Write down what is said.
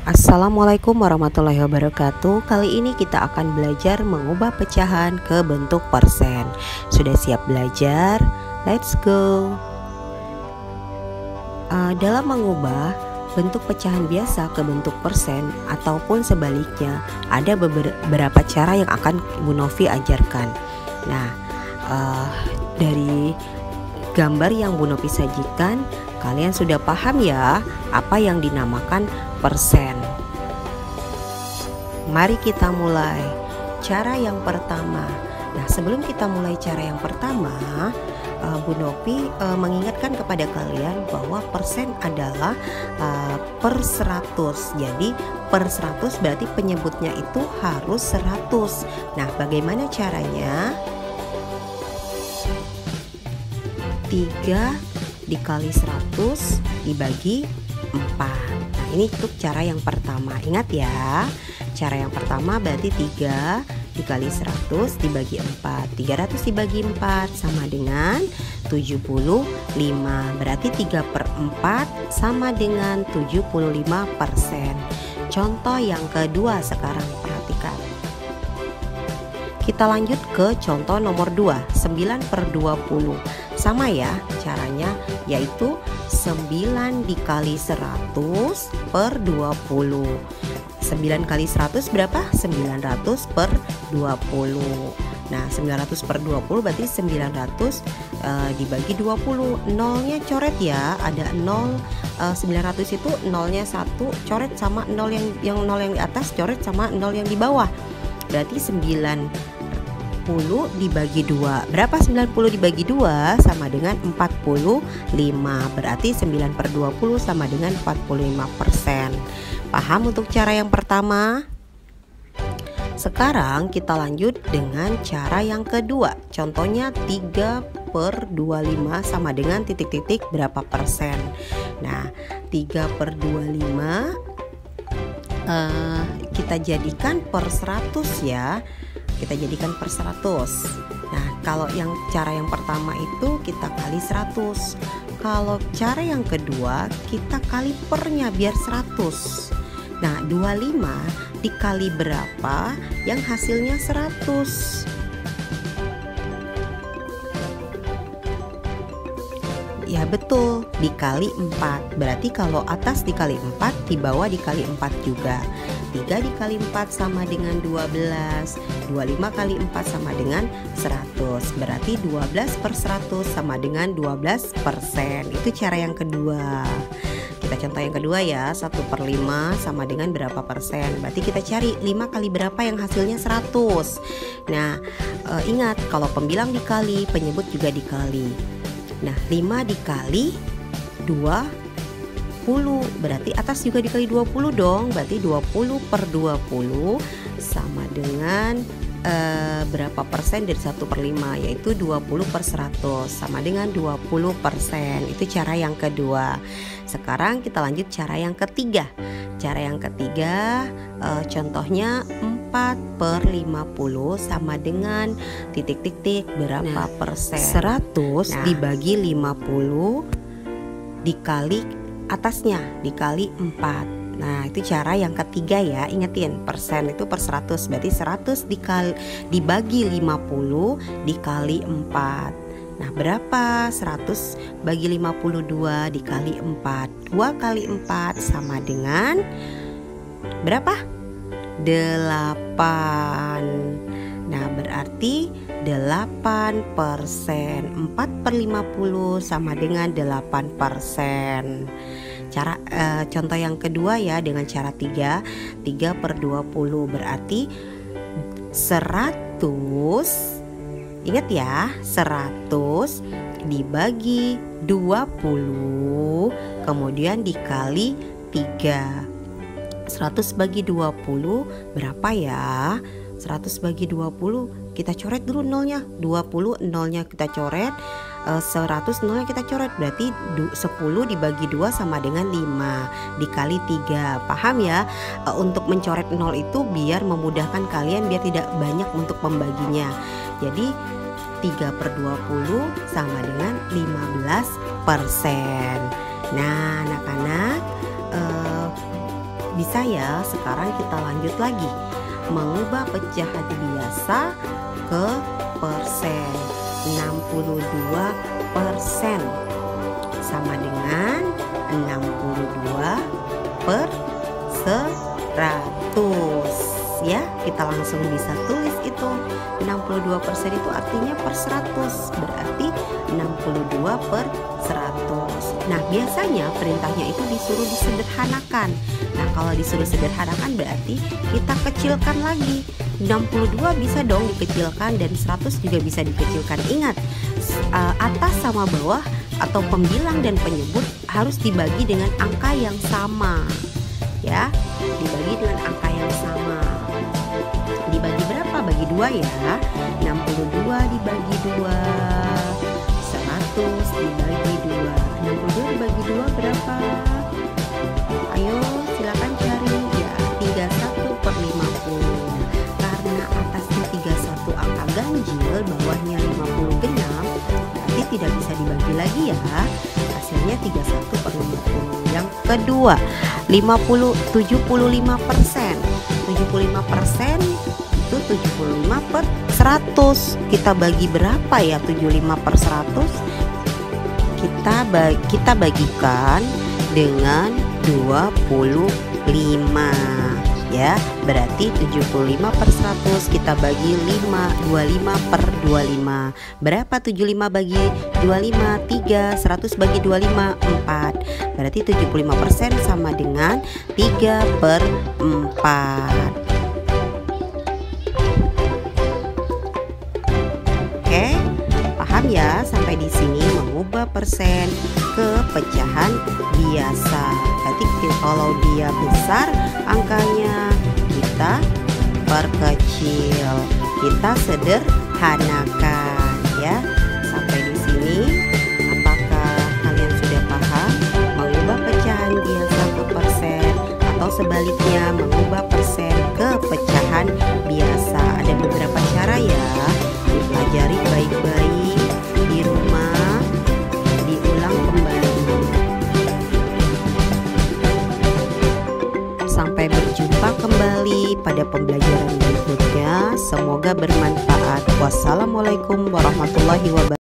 Assalamualaikum warahmatullahi wabarakatuh. Kali ini kita akan belajar mengubah pecahan ke bentuk persen. Sudah siap belajar? Let's go. Dalam mengubah bentuk pecahan biasa ke bentuk persen ataupun sebaliknya, ada beberapa cara yang akan Bu Novi ajarkan. Nah, dari gambar yang Bu Novi sajikan, kalian sudah paham ya apa yang dinamakan persen. Mari kita mulai cara yang pertama. Nah, sebelum kita mulai cara yang pertama, Bu Novi mengingatkan kepada kalian bahwa persen adalah per 100. Jadi per 100 berarti penyebutnya itu harus 100. Nah, bagaimana caranya? 3 dikali 100 dibagi 4. Nah, ini untuk cara yang pertama. Ingat ya, cara yang pertama berarti 3 dikali 100 dibagi 4. 300 dibagi 4 sama dengan 75. Berarti 3/4 sama dengan 75%. Contoh yang kedua sekarang, perhatikan. Kita lanjut ke contoh nomor 2, 9/20. Sama ya caranya, yaitu 9 dikali 100 per 20. 9 kali 100 berapa? 900 per 20. Nah, 900 per 20 berarti 900 dibagi 20. Nolnya coret ya, ada 0. 900 itu nolnya 1, coret sama 0 yang 0 yang di atas, coret sama 0 yang di bawah. Berarti 90 dibagi 2. Berapa 90 dibagi 2? Sama dengan 45. Berarti 9/20 sama dengan 45%. Paham untuk cara yang pertama? Sekarang kita lanjut dengan cara yang kedua. Contohnya 3/25 sama dengan titik-titik berapa persen. Nah, 3/25 kita jadikan per 100 ya. Kita jadikan per 100. Nah, kalau yang cara yang pertama itu kita kali 100. Kalau cara yang kedua kita kali pernya biar 100. Nah, 25 dikali berapa yang hasilnya 100? Ya betul, dikali 4. Berarti kalau atas dikali 4, di bawah dikali 4 juga. 3 dikali 4 sama dengan 12. 25 kali 4 sama dengan 100. Berarti 12/100 sama dengan 12%. Itu cara yang kedua. Kita contoh yang kedua ya, 1/5 sama dengan berapa persen. Berarti kita cari 5 kali berapa yang hasilnya 100. Nah, ingat kalau pembilang dikali, penyebut juga dikali. Nah, 5 dikali 20, berarti atas juga dikali 20 dong. Berarti 20/20 sama dengan berapa persen dari 1/5, yaitu 20/100 sama dengan 20%. Itu cara yang kedua. Sekarang kita lanjut cara yang ketiga. Cara yang ketiga, contohnya 4/50 sama dengan titik-titik berapa persen. 100 dibagi 50 dikali atasnya dikali 4. Nah, itu cara yang ketiga ya. Ingetin, persen itu per 100. Berarti 100 dibagi 50 dikali 4. Nah, berapa? 100 bagi 52 dikali 4. 2 kali 4 sama dengan berapa? 8. Nah, berarti 8%. 4/50 sama dengan 8%. Contoh yang kedua ya, dengan cara 3/20 berarti 100. Ingat ya, 100 dibagi 20 kemudian dikali 3. 100 bagi 20 berapa ya? 100 bagi 20 kita coret dulu nolnya. 20 nolnya kita coret, 100 nolnya kita coret. Berarti 10 dibagi 2 sama dengan 5 dikali 3. Paham ya? Untuk mencoret nol itu biar memudahkan kalian, biar tidak banyak untuk membaginya. Jadi 3/20 sama dengan 15%. Nah, anak-anak, Bisa ya. Sekarang kita lanjut lagi. Mengubah pecahan biasa ke persen. 62% sama dengan 62 per 100 ya. Kita langsung bisa tulis itu. 62% itu artinya per 100, berarti 62 per 100. Nah, biasanya perintahnya itu disuruh disederhanakan. Nah, kalau disuruh sederhanakan berarti kita kecilkan lagi. 62 bisa dong dikecilkan dan 100 juga bisa dikecilkan. Ingat, atas sama bawah atau pembilang dan penyebut harus dibagi dengan angka yang sama. Ya, dibagi dengan angka yang sama. Dibagi berapa? Bagi 2 ya. 62 dibagi 2, 100 dibagi 2. 62 dibagi 2 berapa? Ayo silakan cari. Ya, 31 per 50. Karena atasnya 31 angka ganjil, bawahnya 50 genap, berarti tidak bisa dibagi lagi ya. Hasilnya 31 per 50. Yang kedua, 75%. 75% itu 75 per 100. Kita bagi berapa ya 75 per 100? Kita bagikan dengan 25 ya. Berarti 75 per 100 kita bagi 5, 25 per 25. Berapa 75 bagi 25? 3. 100 bagi 25? 4. Berarti 75% sama dengan 3 per 4. Oke, paham ya sampai di sini mengubah persen ke pecahan biasa. Berarti kalau dia besar angkanya, kita perkecil, kita sederhanakan ya. Sampai di sini apakah kalian sudah paham mengubah pecahan biasa ke persen atau sebaliknya mengubah persen ke pecahan biasa? Ada beberapa cara ya. Dipelajari baik-baik di rumah, diulang kembali. Sampai berjumpa kembali pada pembelajaran berikutnya. Semoga bermanfaat. Wassalamualaikum warahmatullahi wabarakatuh.